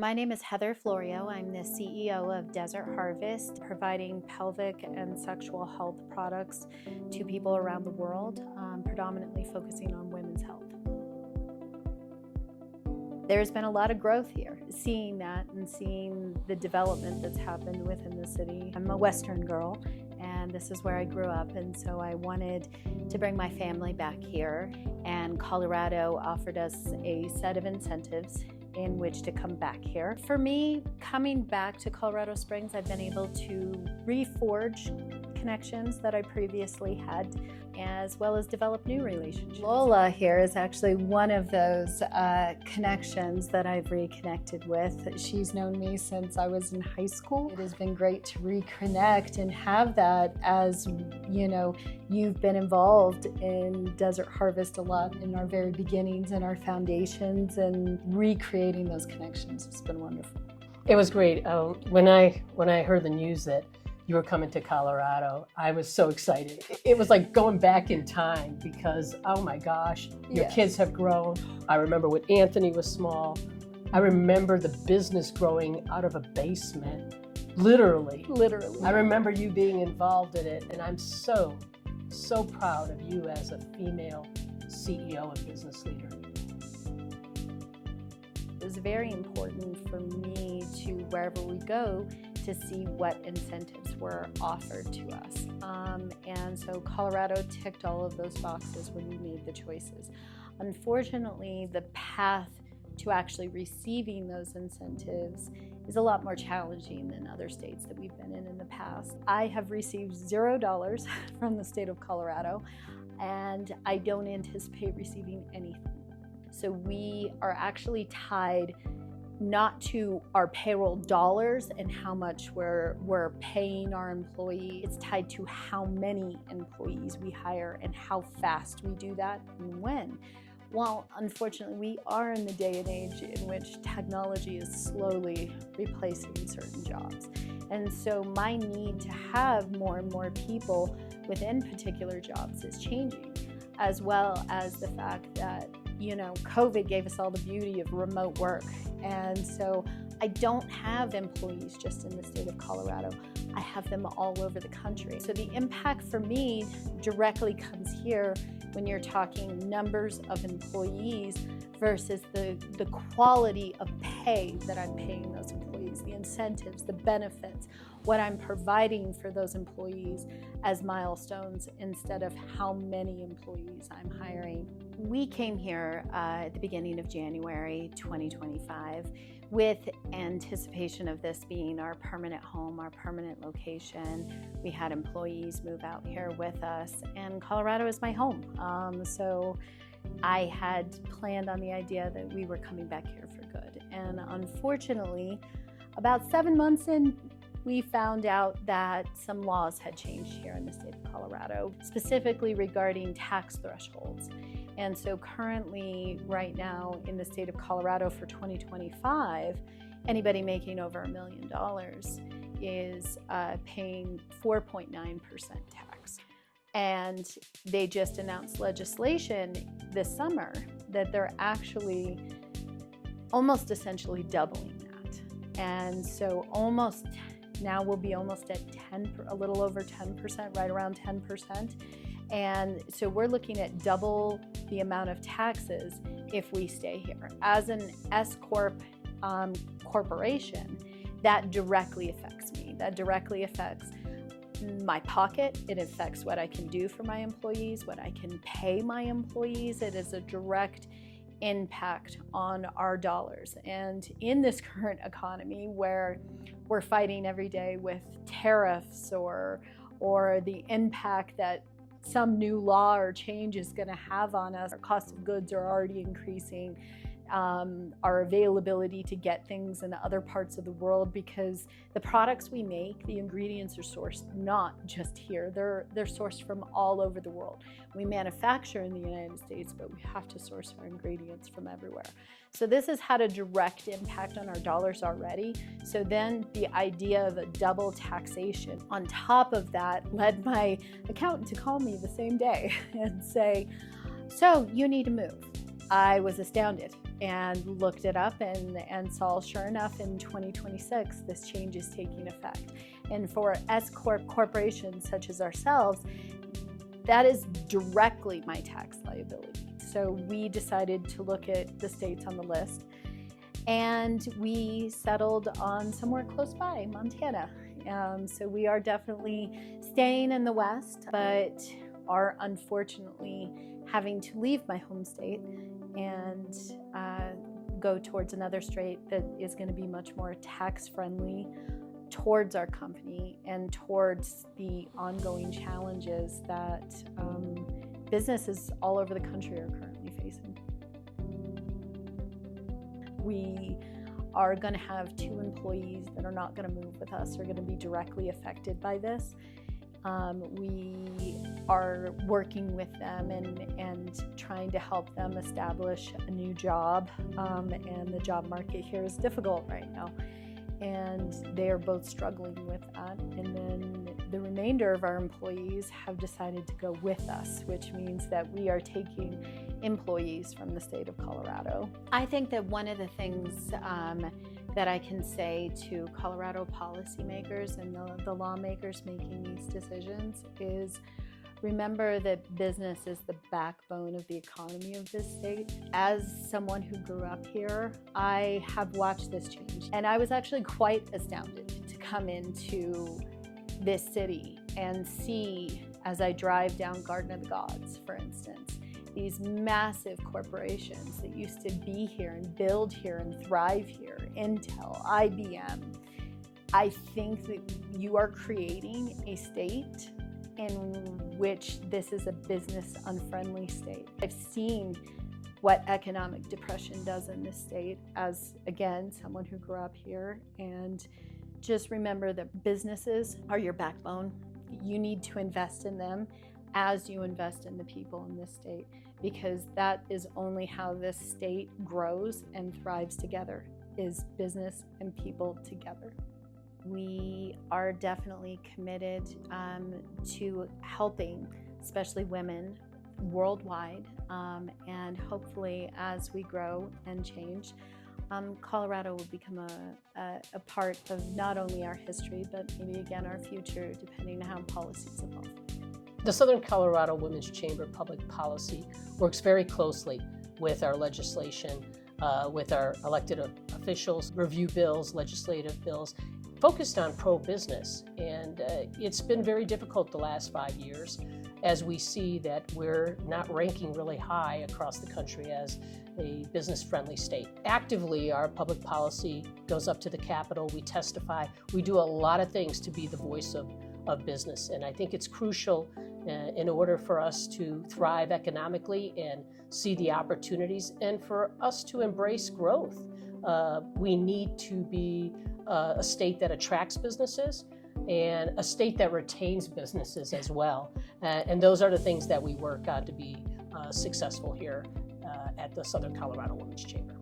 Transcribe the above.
My name is Heather Florio. I'm the CEO of Desert Harvest, providing pelvic and sexual health products to people around the world, predominantly focusing on women's health. There's been a lot of growth here, seeing that and seeing the development that's happened within the city. I'm a Western girl, and this is where I grew up, and so I wanted to bring my family back here, and Colorado offered us a set of incentives in which to come back here. For me, coming back to Colorado Springs, I've been able to reforge connections that I previously had, as well as develop new relationships. Lola here is actually one of those connections that I've reconnected with. She's known me since I was in high school. It has been great to reconnect and have that, as you know, you've been involved in Desert Harvest a lot in our very beginnings and our foundations, and recreating those connections has been wonderful. It was great. When I heard the news that you were coming to Colorado, I was so excited. It was like going back in time because, oh my gosh, your kids have grown. I remember when Anthony was small. I remember the business growing out of a basement, literally. I remember you being involved in it, and I'm so proud of you as a female CEO and business leader. It was very important for me to, wherever we go, to see what incentives were offered to us. And so Colorado ticked all of those boxes when we made the choices. Unfortunately, the path to actually receiving those incentives is a lot more challenging than other states that we've been in the past. I have received $0 from the state of Colorado, and I don't anticipate receiving anything. So we are actually tied not to our payroll dollars and how much we're paying our employee. It's tied to how many employees we hire and how fast we do that and when. Well, unfortunately, we are in the day and age in which technology is slowly replacing certain jobs. And so my need to have more and more people within particular jobs is changing, as well as the fact that COVID gave us all the beauty of remote work. And so I don't have employees just in the state of Colorado. I have them all over the country. So the impact for me directly comes here when you're talking numbers of employees versus the quality of pay that I'm paying those employees, the incentives, the benefits, what I'm providing for those employees as milestones instead of how many employees I'm hiring. We came here at the beginning of January 2025 with anticipation of this being our permanent home, our permanent location. We had employees move out here with us, and Colorado is my home. So I had planned on the idea that we were coming back here for good. And unfortunately, about 7 months in, we found out that some laws had changed here in the state of Colorado, specifically regarding tax thresholds. And so currently, right now, in the state of Colorado for 2025, anybody making over $1 million is paying 4.9% tax. And they just announced legislation this summer that they're actually almost essentially doubling that. And so now we'll be almost at a little over 10%, right around 10%. And so we're looking at double the amount of taxes if we stay here. As an S-Corp corporation, that directly affects me. That directly affects my pocket. It affects what I can do for my employees, what I can pay my employees. It is a direct impact on our dollars. And in this current economy where we're fighting every day with tariffs or the impact that some new law or change is going to have on us, our cost of goods are already increasing. Our availability to get things in other parts of the world, because the products we make, the ingredients are sourced not just here, they're sourced from all over the world. We manufacture in the United States, but we have to source our ingredients from everywhere. So this has had a direct impact on our dollars already. So then the idea of a double taxation on top of that led my accountant to call me the same day and say, "So you need to move." I was astounded. and looked it up and saw, sure enough, in 2026, this change is taking effect. And for S-Corp corporations such as ourselves, that is directly my tax liability. So we decided to look at the states on the list, and we settled on somewhere close by, Montana. So we are definitely staying in the West, but are unfortunately having to leave my home state and go towards another state that is going to be much more tax-friendly towards our company and towards the ongoing challenges that businesses all over the country are currently facing. We are going to have 2 employees that are not going to move with us, are going to be directly affected by this. We are working with them and trying to help them establish a new job, and the job market here is difficult right now, and they are both struggling with that. And then the remainder of our employees have decided to go with us, which means that we are taking employees from the state of Colorado. I think that one of the things that I can say to Colorado policymakers and the lawmakers making these decisions is remember that business is the backbone of the economy of this state. As someone who grew up here, I have watched this change, and I was actually quite astounded to come into this city and see, as I drive down Garden of the Gods, for instance, these massive corporations that used to be here and build here and thrive here, Intel, IBM. I think that you are creating a state in which this is a business unfriendly state. I've seen what economic depression does in this state as, again, someone who grew up here, and just remember that businesses are your backbone. You need to invest in them as you invest in the people in this state, because that is only how this state grows and thrives together, is business and people together. We are definitely committed to helping, especially women, worldwide, and hopefully as we grow and change, Colorado will become a part of not only our history, but maybe again our future, depending on how policies evolve. The Southern Colorado Women's Chamber Public Policy works very closely with our legislation, with our elected officials, review bills, legislative bills, focused on pro-business. And it's been very difficult the last 5 years as we see that we're not ranking really high across the country as a business-friendly state. Actively, our public policy goes up to the Capitol, we testify, we do a lot of things to be the voice of business. And I think it's crucial in order for us to thrive economically and see the opportunities and for us to embrace growth. We need to be a state that attracts businesses and a state that retains businesses as well. And those are the things that we work on to be successful here at the Southern Colorado Women's Chamber.